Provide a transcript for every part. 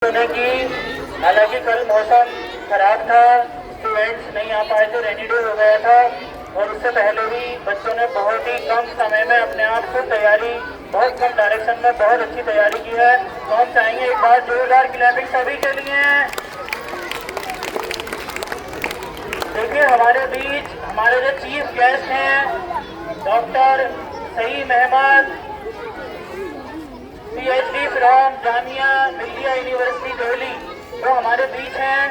होने की। हालांकि कल मौसम खराब था, स्टूडेंट्स नहीं आ पाए थे, रेनी डे हो गया था और उससे पहले भी बच्चों ने बहुत ही कम समय में अपने आप को तैयारी, बहुत कम डायरेक्शन में बहुत अच्छी तैयारी की है। तो हम चाहेंगे एक बार जोरदार क्लैपिंग सभी के लिए। देखिए हमारे बीच हमारे जो चीफ गेस्ट हैं doctor Saim Ahmad, PhD from Jamia Millia university Delhi, वो हमारे बीच हैं।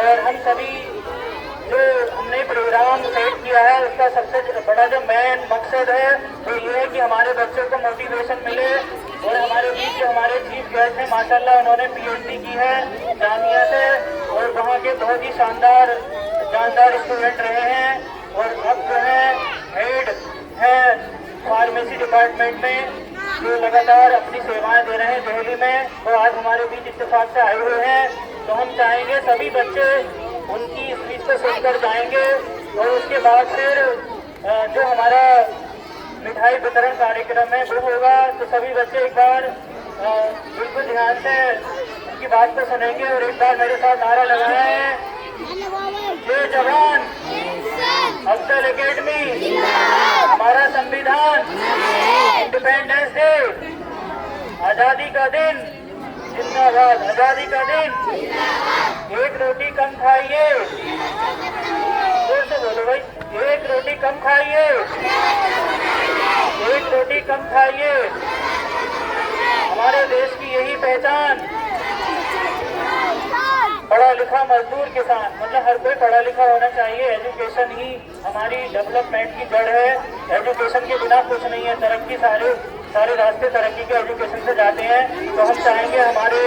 और हम सभी जो हमने प्रोग्राम सेट किया है उसका सबसे बड़ा जो मेन मकसद है वो ये है कि हमारे बच्चों को मोटिवेशन मिले। और हमारे बीच जो हमारे चीफ गेस्ट हैं माशाल्लाह उन्होंने PhD की है जामिया से और वहाँ के बहुत ही शानदार स्टूडेंट रहे हैं और अब जो है हेड है फार्मेसी डिपार्टमेंट में जो लगातार अपनी सेवाएं दे रहे हैं दिल्ली में, वो आज हमारे बीच इत्तेफाक से आए हुए हैं। तो हम चाहेंगे सभी बच्चे उनकी स्पीच को सुनकर जाएंगे और उसके बाद फिर जो हमारा मिठाई वितरण कार्यक्रम है वो होगा। तो सभी बच्चे एक बार बिल्कुल ध्यान से उनकी बात को सुनेंगे और एक बार मेरे साथ नारा लगाएं, जय जवान, अफजल एकेडमी, हमारा संविधान, इंडिपेंडेंस डे, आजादी का दिन जिंदाबाद, आजादी का दिन, एक रोटी कम खाइए, जोर से बोलो भाई, एक रोटी कम खाइए, एक रोटी कम खाइए। हमारे देश की यही पहचान, पढ़ा लिखा मजदूर किसान, मतलब हर कोई पढ़ा लिखा होना चाहिए। एजुकेशन ही हमारी डेवलपमेंट की जड़ है, एजुकेशन के बिना कुछ नहीं है। तरक्की सारे रास्ते तरक्की के एजुकेशन से जाते हैं। तो हम चाहेंगे हमारे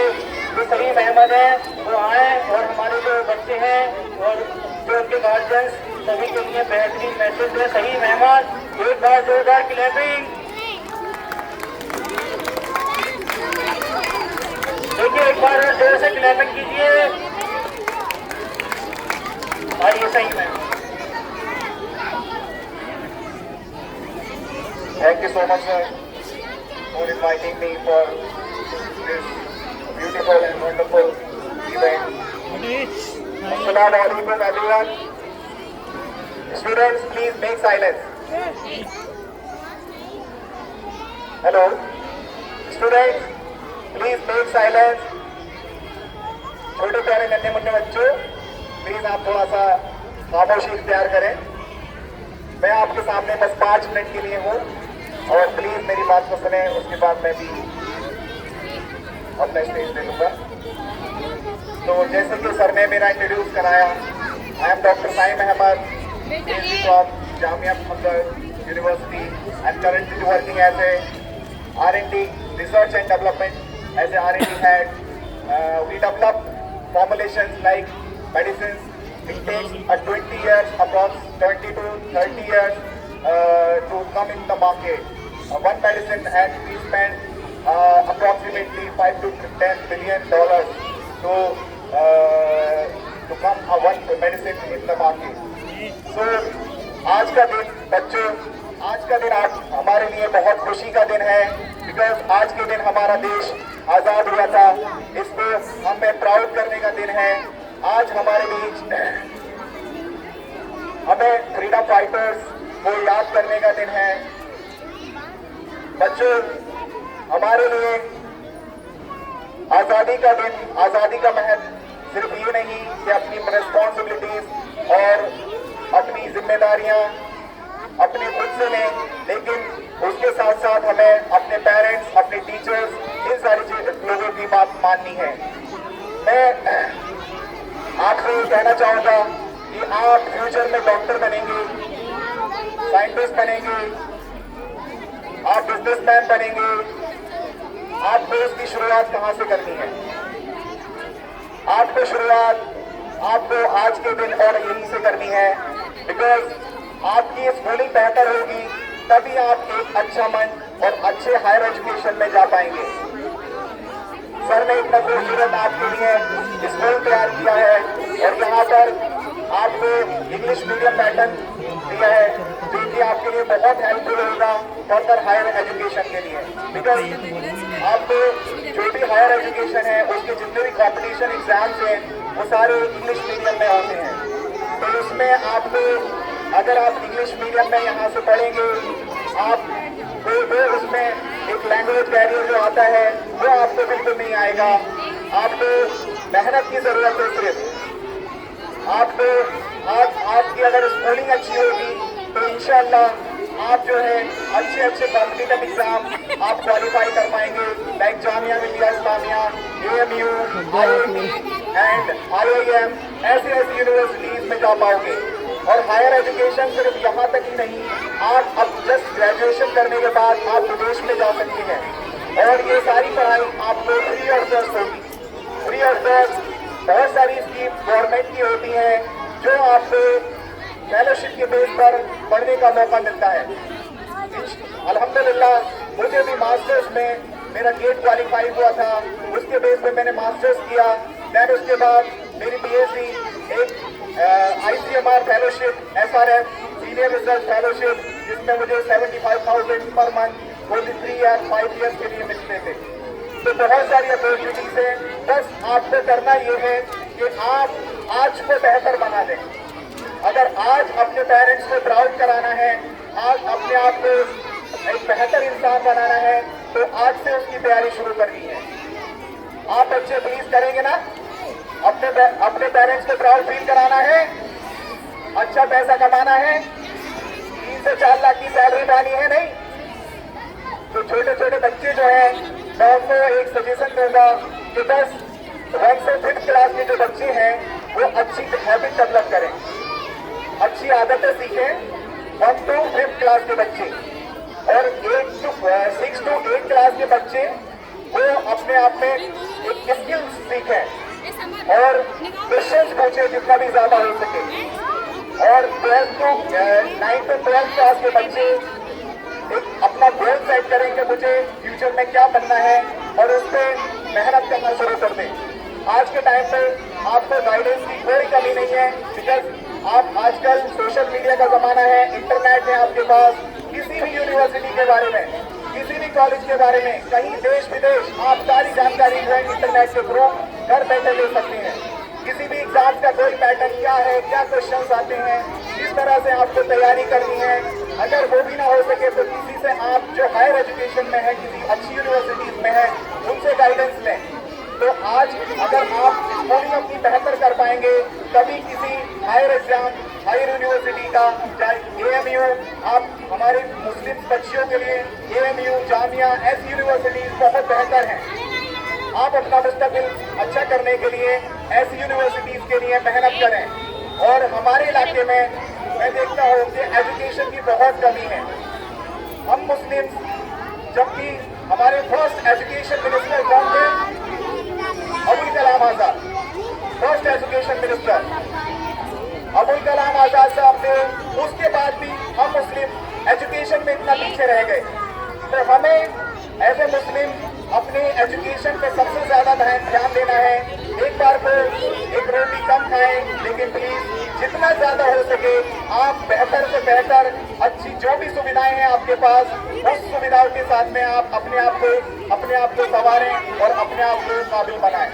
जो सईम अहमद हैं वो आए और हमारे जो बच्चे हैं और जो उनके गार्जियंस सभी के लिए बेहतरीन मैसेज है। सईम अहमद, एक बार जोरदार क्लैपिंग। देखिए एक बार और जोर से क्लैपिंग कीजिए। और ये सही में Thank you so much, sir, for inviting me for this beautiful and wonderful event. Assalamu alaikum, everyone. Students, please make silence. Hello. Students, please make silence. छोटे प्यारे नन्हे मुन्ने बच्चों, प्लीज आप थोड़ा सा खामोशी इख्तियार करें। मैं आपके सामने बस 5 मिनट के लिए हूँ और प्लीज मेरी बात को सुने, उसके बाद मैं भी अपना स्टेज दे दूंगा। तो जैसे कि सर ने मेरा इंट्रोड्यूस कराया, I am doctor Saim Ahmad from Jamia university and currently working as a R&D research and development as a R&D head. We develop formulations like medicines. It takes 20 years, approx 20 to 30 years to come in the market. One medicine, and we spend approximately $5 to $10 billion to come one medicine in the market. So आज का दिन बच्चों, आज का दिन आज हमारे लिए बहुत खुशी का दिन है, बिकॉज आज के दिन हमारा देश आजाद हुआ था। इसको हमें प्राउड करने का दिन है। आज हमारे बीच हमें फ्रीडम फाइटर्स को याद करने का दिन है। बच्चों, हमारे लिए आजादी का दिन, आजादी का महत्व सिर्फ ये नहीं कि अपनी रिस्पॉन्सिबिलिटीज और अपनी जिम्मेदारियां अपने खुद से लें, लेकिन उसके साथ साथ हमें अपने पेरेंट्स, अपने टीचर्स, इन सारी लोगों की बात माननी है। मैं आपसे ये कहना चाहूँगा कि आप फ्यूचर में डॉक्टर बनेंगे, साइंटिस्ट बनेंगे, आप बिजनेसमैन बनेंगे। आपको इसकी शुरुआत कहाँ से करनी है? आपको शुरुआत आपको आज के दिन और यहीं से करनी है, बिकॉज आपकी स्कूलिंग बेहतर होगी तभी आप एक अच्छा मन और अच्छे हायर एजुकेशन में जा पाएंगे। सर ने इतना खूबसूरत आपके लिए स्कूल तैयार किया है और यहाँ पर आपको इंग्लिश मीडियम पैटर्न दिया है जो कि आपके लिए बहुत हेल्पफुल होगा फर्दर हायर एजुकेशन के लिए, बिकॉज आपको जो भी हायर एजुकेशन है उसके जितने भी कॉम्पिटिशन एग्जाम्स हैं वो सारे इंग्लिश मीडियम में होते हैं। तो उसमें आपको अगर आप इंग्लिश मीडियम में यहाँ से पढ़ेंगे आप वो उसमें एक लैंग्वेज बैरियर जो आता है वो आपको बिल्कुल नहीं आएगा। आपको मेहनत की जरूरत है सिर्फ। आपको आपकी अगर स्कूलिंग अच्छी होगी तो इंशाल्लाह आप जो है अच्छे कॉम्पिटिटिव एग्जाम आप क्वालिफाई कर पाएंगे, like Jamia Millia Islamia, AMU, IIT and IIM ऐसी यूनिवर्सिटीज में जा पाओगे। और हायर एजुकेशन सिर्फ यहाँ तक ही नहीं, आप अब जस्ट ग्रेजुएशन करने के बाद आप विदेश में जा सकते हैं और ये सारी पढ़ाई आपको फ्री ऑफ कॉस्ट होगी। फ्री ऑफ कॉस्ट बहुत सारी स्कीम गवर्नमेंट की होती हैं जो आपको फेलोशिप के बेस पर पढ़ने का मौका मिलता है। अल्हम्दुलिल्लाह मुझे भी मास्टर्स में मेरा गेट क्वालिफाई हुआ था, उसके बेस पे मैंने मास्टर्स किया। दैन उसके बाद मेरी PhD एक ICMR fellowship, SRF senior research fellowship, जिसमें मुझे 75,000 पर मंथ 3 या 5 ईयर्स के लिए मिलते थे। तो बहुत सारी अपॉर्चुनिटीज है, बस आपको करना ये है कि आप आज को बेहतर बना दें। अगर आज अपने पेरेंट्स को प्राउड कराना है, आज अपने आप को एक बेहतर इंसान बनाना है, तो आज से उसकी तैयारी शुरू करनी है। आप बच्चे प्लीज करेंगे ना? अपने पेरेंट्स को प्राउड फील कराना है, अच्छा पैसा कमाना है, 3 से 4 लाख की सैलरी पानी है नहीं? तो छोटे बच्चे जो हैं मैं उनको एक सजेशन दूंगा कि बस 1 से 5th क्लास के जो बच्चे हैं वो अच्छी हैबिट डेवलप करें, अच्छी आदतें सीखें 1 to 5th क्लास के बच्चे। और 6 to 8 क्लास के बच्चे वो अपने आप में एक स्किल सीखें और क्वेश्चंस पूछे जितना भी ज्यादा हो सके। और 9 to 12 क्लास के बच्चे एक अपना गोल सेट करें कि मुझे फ्यूचर में क्या बनना है और उस पर मेहनत करना शुरू कर दें। आज के टाइम पे आपको गाइडेंस की कोई कमी नहीं है, बिकॉज आप आजकल सोशल मीडिया का जमाना है, इंटरनेट है आपके पास। किसी भी यूनिवर्सिटी के बारे में, किसी भी कॉलेज के बारे में, कहीं देश विदेश आप सारी जानकारी जो है इंटरनेट के थ्रू घर बैठे ले सकते हैं। किसी भी एग्जाम का कोई पैटर्न क्या है, क्या क्वेश्चंस आते हैं, किस तरह से आपको तैयारी करनी है, अगर वो भी ना हो सके तो किसी से आप जो हायर एजुकेशन में है, किसी अच्छी यूनिवर्सिटीज में है, उनसे गाइडेंस लें। तो आज अगर आप स्कूलिंग अपनी बेहतर कर पाएंगे, कभी किसी हायर एग्जाम, हायर यूनिवर्सिटी का, चाहे AMU, आप हमारे मुस्लिम बच्चियों के लिए AMU, जामिया ऐसी यूनिवर्सिटीज बहुत बेहतर हैं। आप अपना मुस्तकबिल अच्छा करने के लिए ऐसी यूनिवर्सिटीज के लिए मेहनत करें। और हमारे इलाके में मैं देखता हूँ कि एजुकेशन की बहुत कमी है। हम मुस्लिम, जबकि हमारे फर्स्ट एजुकेशन मिनिस्टर कौन थे? Abul Kalam Azad, first education minister Abul Kalam Azad साहब थे। उसके बाद भी हम मुस्लिम एजुकेशन में इतना पीछे रह गए। तो हमें एज ए मुस्लिम अपने एजुकेशन पे सबसे ज्यादा ध्यान देना है। एक बार को एक रोटी कम खाएं, लेकिन प्लीज जितना ज्यादा हो सके आप बेहतर से बेहतर अच्छी जो भी सुविधाएं हैं आपके पास, उस सुविधाओं के साथ में आप अपने आप को संवारें और अपने आप को काबिल बनाएं।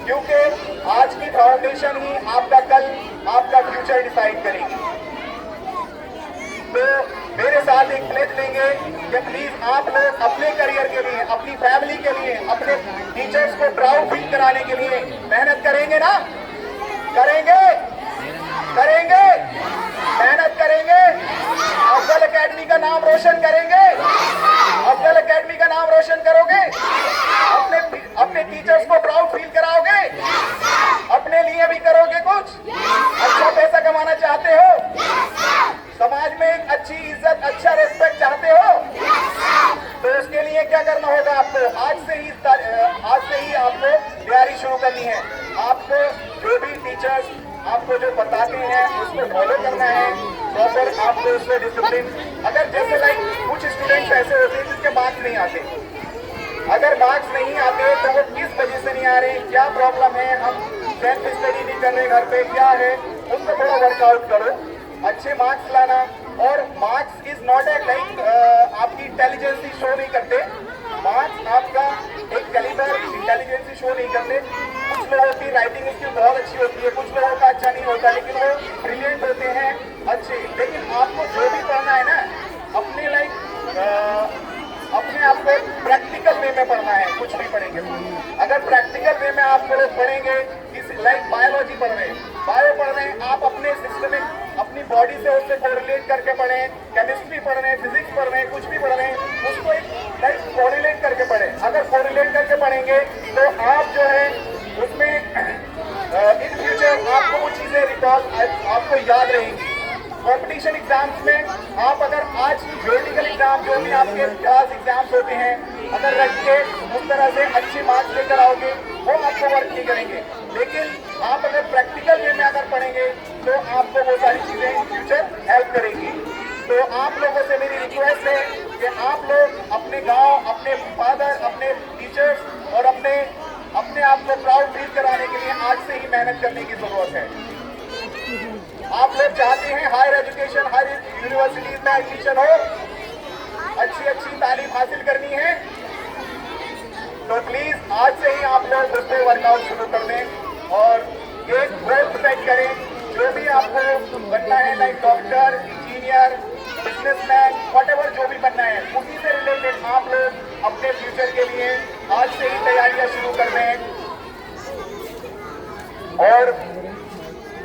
क्योंकि आज की फाउंडेशन ही आपका कल, आपका फ्यूचर डिसाइड करेगी। तो मेरे साथ एक प्लेज लेंगे कि प्लीज आप लोग अपने करियर के लिए, अपनी फैमिली के लिए, अपने टीचर्स को प्राउड फील कराने के लिए मेहनत करेंगे ना? करेंगे, मेहनत करेंगे, अफजल एकेडमी का नाम रोशन करेंगे, अफजल एकेडमी का नाम रोशन करोगे, अपने टीचर्स को प्राउड फील कराओगे, अपने लिए भी करोगे कुछ, अच्छा पैसा कमाना चाहते हो, समाज में एक अच्छी इज्जत, अच्छा रेस्पेक्ट चाहते हो, तो उसके लिए क्या करना होगा? आपको आज से ही आपको तैयारी शुरू करनी है। आपको जो भी टीचर्स आपको जो बताते हैं उसको फॉलो करना है प्रॉपर। आपको उसमें डिसिप्लिन, अगर जैसे लाइक कुछ स्टूडेंट्स ऐसे होते हैं जिसके मार्क्स नहीं आते, अगर मार्क्स नहीं आते तो वो किस वजह से नहीं आ रहे, क्या प्रॉब्लम है, हम सेल्फ स्टडी नहीं कर रहे घर पे, क्या है, उसको थोड़ा वर्कआउट करो, अच्छे मार्क्स लाना। और marks is not a like आपकी इंटेलिजेंस शो नहीं करते, मार्क्स आपका एक कैलिबर इंटेलिजेंस शो नहीं करते। कुछ लोगों की राइटिंग स्किल बहुत अच्छी होती है, कुछ लोगों का अच्छा नहीं होता, लेकिन वो ब्रिलियंट होते हैं, अच्छे। लेकिन आपको जो भी पढ़ना है ना, अपने अपने आप को प्रैक्टिकल वे में पढ़ना है। कुछ भी पढ़ेंगे अगर प्रैक्टिकल वे में आप लोग पढ़ेंगे, लाइक बायोलॉजी पढ़ रहे हैं, बायो पढ़ रहे हैं, आप अपने सिस्टमिक अपनी बॉडी से उससे कोरिलेट करके पढ़ें। केमिस्ट्री पढ़ रहे हैं, फिजिक्स पढ़ रहे हैं, कुछ भी पढ़ रहे हैं, उसको एक लाइक कोरिलेट करके पढ़ें। अगर कोरिलेट करके पढ़ेंगे तो आप जो है उसमें इन फ्यूचर आपको वो चीजें रिकॉल आपको याद रहेंगी। कॉम्पिटिशन एग्जाम्स में आप अगर आज थ्योरेटिकल एग्जाम जो भी आपके क्लास एग्जाम्स होते हैं, अगर रख के उस तरह से अच्छे मार्क्स लेकर आओगे, वो आपको वर्क नहीं करेंगे। लेकिन आप अगर प्रैक्टिकल वे में अगर पढ़ेंगे तो आपको वो सारी चीजें इन फ्यूचर हेल्प करेंगी। तो आप लोगों से मेरी रिक्वेस्ट है कि आप लोग अपने गांव, अपने फादर, अपने टीचर्स और अपने आप को प्राउड फील कराने के लिए आज से ही मेहनत करने की जरूरत है। आप लोग चाहते हैं हायर एजुकेशन, हायर यूनिवर्सिटीज में एडमिशन हो, अच्छी तालीम हासिल करनी है, तो प्लीज आज से ही आप लोग उस पर वर्कआउट शुरू कर दें और एक गोल सेट करें। जो भी आपको बनना है, like doctor, engineer, businessman, whatever जो भी बनना है, उसी से रिलेटेड आप लोग अपने फ्यूचर के लिए आज से ही तैयारियां शुरू कर दें। और